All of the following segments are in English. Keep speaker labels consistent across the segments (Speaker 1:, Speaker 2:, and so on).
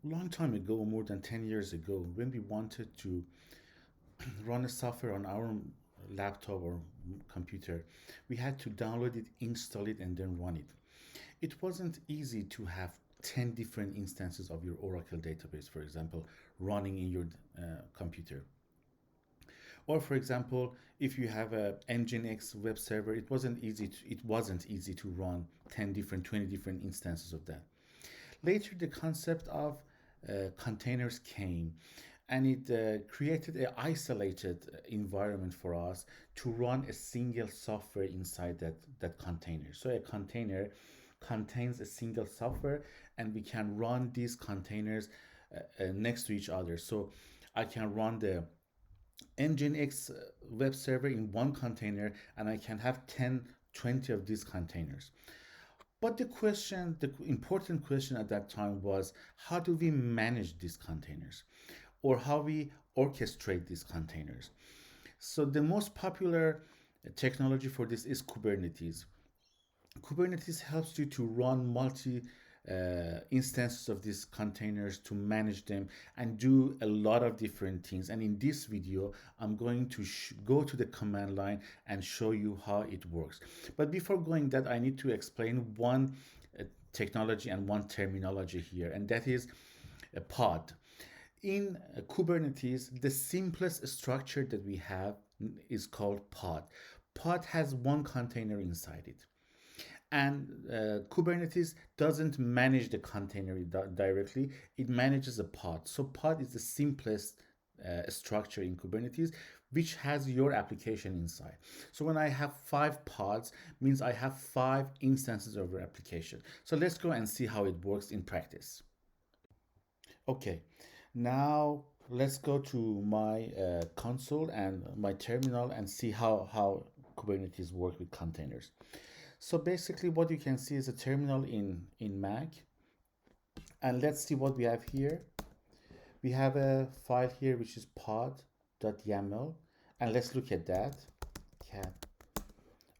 Speaker 1: long time ago, more than 10 years ago, when we wanted to run a software on our laptop or computer, we had to download it, install it, and then run it. It wasn't easy to have 10 different instances of your Oracle database, for example, running in your computer. Or for example, if you have a Nginx web server, it wasn't easy to run 10 different, 20 different instances of that. Later, the concept of containers came, and it created an isolated environment for us to run a single software inside that container. So a container contains a single software, and we can run these containers next to each other. So I can run the Nginx web server in one container, and I can have 10, 20 of these containers. But the important question at that time was, how do we manage these containers, or how we orchestrate these containers? So the most popular technology for this is Kubernetes. Kubernetes helps you to run multi instances of these containers, to manage them and do a lot of different things. And in this video, I'm going to go to the command line and show you how it works. But before going that, I need to explain one technology and one terminology here, and that is a pod. In Kubernetes, the simplest structure that we have is called pod. Pod has one container inside it, and Kubernetes doesn't manage the container directly, it manages a pod. So pod is the simplest structure in Kubernetes, which has your application inside. So when I have 5 pods, means I have 5 instances of your application. So let's go and see how it works in practice. Okay, now let's go to my console and my terminal and see how Kubernetes work with containers. So basically what you can see is a terminal in Mac. And let's see what we have here. We have a file here which is pod.yaml. And let's look at that. Cat.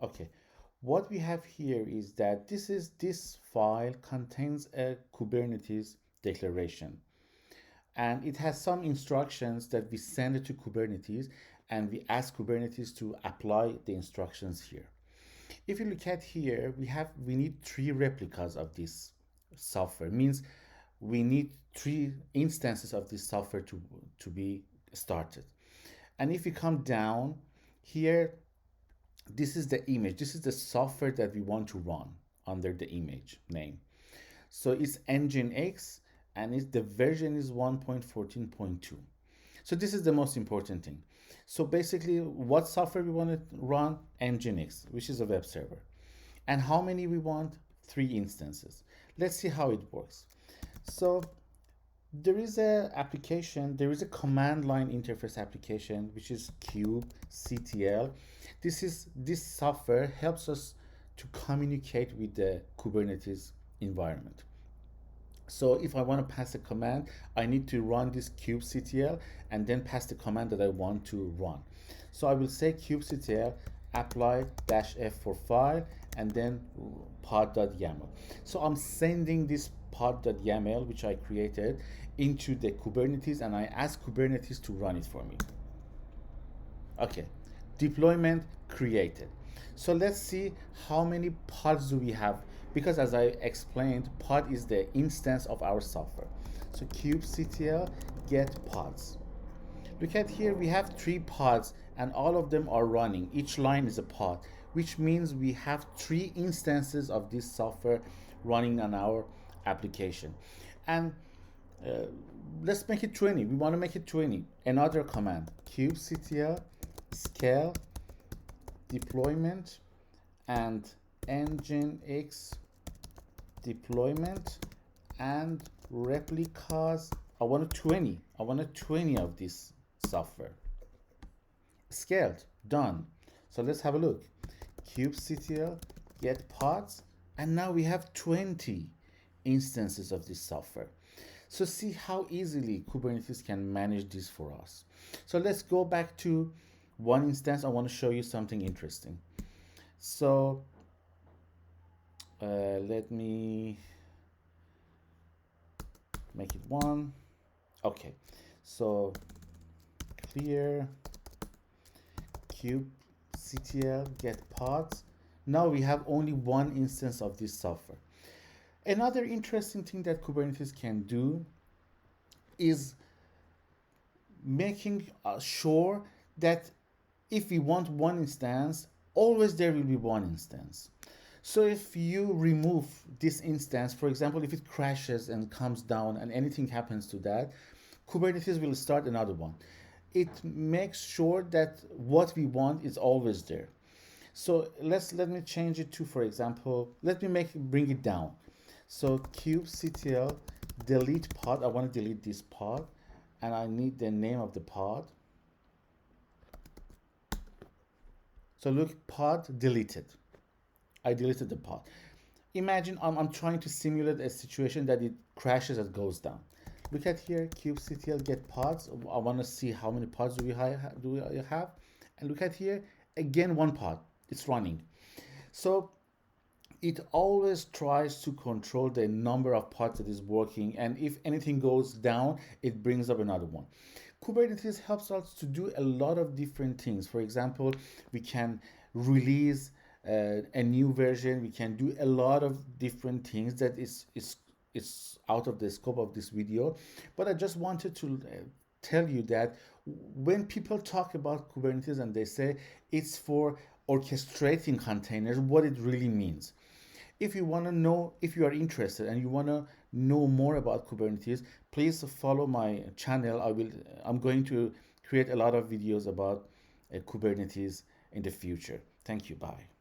Speaker 1: Okay. What we have here is that this file contains a Kubernetes declaration. And it has some instructions that we send it to Kubernetes, and we ask Kubernetes to apply the instructions here. If you look at here, we need 3 replicas of this software. Means we need 3 instances of this software to be started. And if you come down here, this is the image. This is the software that we want to run under the image name. So it's Nginx, and the version is 1.14.2. So this is the most important thing. So basically, what software we want to run? Nginx, which is a web server. And how many we want? 3 instances. Let's see how it works. So there is a command line interface application, which is kubectl. This software helps us to communicate with the Kubernetes environment. So if I want to pass a command, I need to run this kubectl and then pass the command that I want to run. So I will say kubectl apply -f for file and then pod.yaml. So I'm sending this pod.yaml, which I created, into the Kubernetes, and I ask Kubernetes to run it for me. Okay, deployment created. So let's see how many pods do we have, because as I explained, pod is the instance of our software. So kubectl get pods. Look at here, we have 3 pods and all of them are running. Each line is a pod, which means we have 3 instances of this software running on our application. And let's make it 20. We want to make it 20. Another command, kubectl scale deployment and Nginx deployment and replicas. I want 20 of this software. Scaled, done. So let's have a look. Kubectl get pods, and now we have 20 instances of this software. So see how easily Kubernetes can manage this for us. So let's go back to one instance. I want to show you something interesting. So let me make it 1. Okay, so clear kubectl get pods. Now we have only one instance of this software. Another interesting thing that Kubernetes can do is making sure that if we want one instance, always there will be one instance. So if you remove this instance, for example, if it crashes and comes down and anything happens to that, Kubernetes will start another one. It makes sure that what we want is always there. So let me change it to, for example, let me bring it down. So kubectl delete pod. I want to delete this pod, and I need the name of the pod. So look, pod deleted. I deleted the pod. Imagine I'm trying to simulate a situation that it crashes and goes down. Look at here, kubectl get pods. I want to see how many pods do we have. And look at here, again, one pod. It's running. So it always tries to control the number of pods that is working. And if anything goes down, it brings up another one. Kubernetes helps us to do a lot of different things. For example, we can release a new version. We can do a lot of different things that is out of the scope of this video. But I just wanted to tell you that when people talk about Kubernetes and they say it's for orchestrating containers, what it really means. If you want to know, if you are interested and you want to know more about Kubernetes, please follow my channel. I'm going to create a lot of videos about Kubernetes in the future. Thank you. Bye.